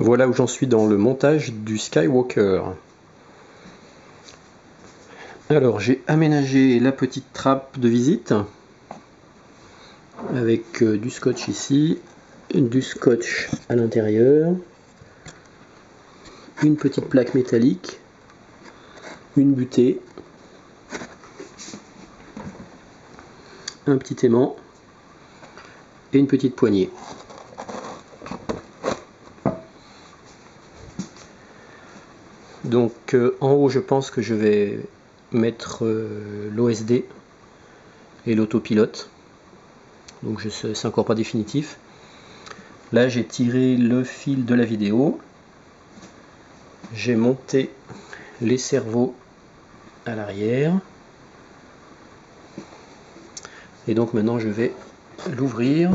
Voilà où j'en suis dans le montage du Skywalker. Alors j'ai aménagé la petite trappe de visite avec du scotch ici, du scotch à l'intérieur, une petite plaque métallique, une butée, un petit aimant et une petite poignée. Donc en haut je pense que je vais mettre l'OSD et l'autopilote. Donc c'est encore pas définitif. Là j'ai tiré le fil de la vidéo. J'ai monté les cerveaux à l'arrière. Et donc maintenant je vais l'ouvrir.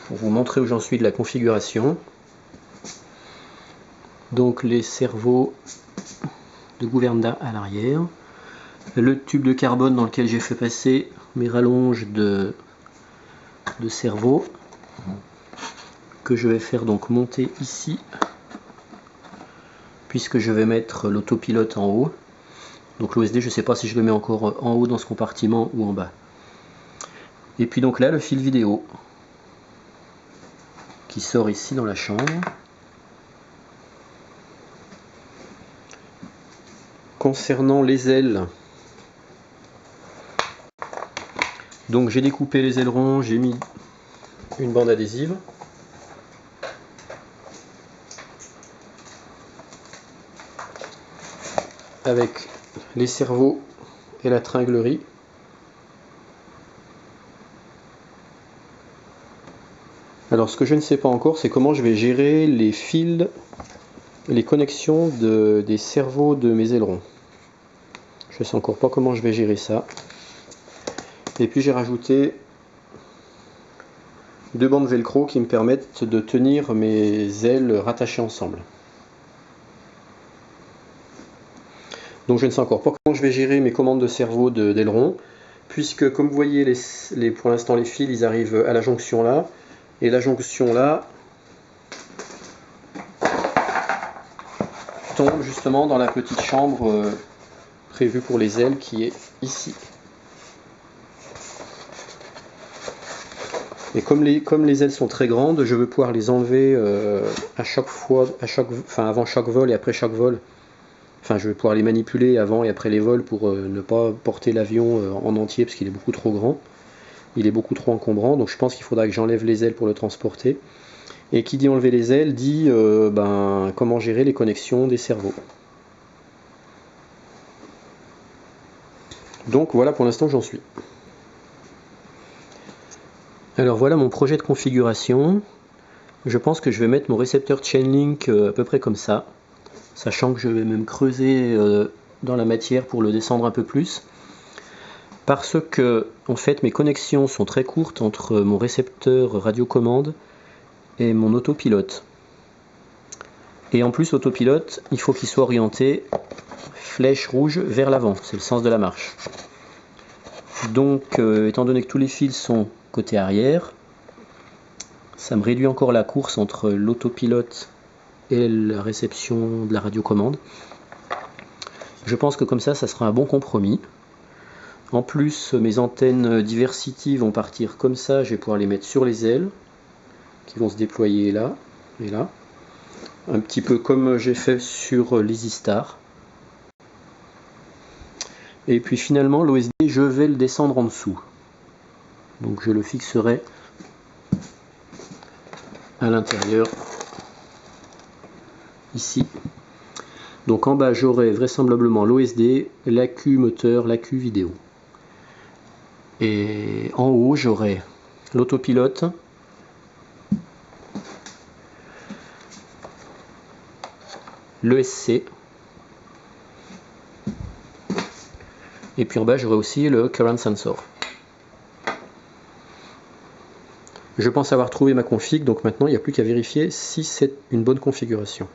Pour vous montrer où j'en suis de la configuration. Donc les cerveaux de Gouvernda à l'arrière. Le tube de carbone dans lequel j'ai fait passer mes rallonges de cerveau que je vais faire donc monter ici puisque je vais mettre l'autopilote en haut. Donc l'OSD je ne sais pas si je le mets encore en haut dans ce compartiment ou en bas. Et puis donc là le fil vidéo qui sort ici dans la chambre. Concernant les ailes, donc j'ai découpé les ailerons, j'ai mis une bande adhésive. Avec les cerveaux et la tringlerie. Alors ce que je ne sais pas encore, c'est comment je vais gérer les fils, les connexions des cerveaux de mes ailerons. Je ne sais encore pas comment je vais gérer ça. Et puis j'ai rajouté 2 bandes velcro qui me permettent de tenir mes ailes rattachées ensemble. Donc je ne sais encore pas comment je vais gérer mes commandes de cerveau d'aileron, puisque comme vous voyez, pour l'instant les fils ils arrivent à la jonction là, et la jonction là tombe justement dans la petite chambre prévue pour les ailes qui est ici. Et comme les ailes sont très grandes, je veux pouvoir les enlever à chaque fois, avant chaque vol et après chaque vol. Enfin, je vais pouvoir les manipuler avant et après les vols pour ne pas porter l'avion en entier parce qu'il est beaucoup trop grand. Il est beaucoup trop encombrant, donc je pense qu'il faudra que j'enlève les ailes pour le transporter. Et qui dit enlever les ailes dit comment gérer les connexions des cerveaux. Donc voilà pour l'instant j'en suis. Alors voilà mon projet de configuration. Je pense que je vais mettre mon récepteur Chainlink à peu près comme ça, sachant que je vais même creuser dans la matière pour le descendre un peu plus. Parce que en fait mes connexions sont très courtes entre mon récepteur radiocommande et mon autopilote. Et en plus autopilote, il faut qu'il soit orienté flèche rouge vers l'avant, c'est le sens de la marche. Donc étant donné que tous les fils sont côté arrière, ça me réduit encore la course entre l'autopilote et la réception de la radiocommande. Je pense que comme ça sera un bon compromis. En plus, mes antennes Diversity vont partir comme ça, je vais pouvoir les mettre sur les ailes, qui vont se déployer là et là. Un petit peu comme j'ai fait sur l'EasyStar. Et puis finalement, l'OSD, je vais le descendre en dessous. Donc je le fixerai à l'intérieur, ici. Donc en bas, j'aurai vraisemblablement l'OSD, l'AQ moteur, l'AQ vidéo. Et en haut, j'aurai l'autopilote, l'ESC, et puis en bas, j'aurai aussi le current sensor. Je pense avoir trouvé ma config, donc maintenant il n'y a plus qu'à vérifier si c'est une bonne configuration.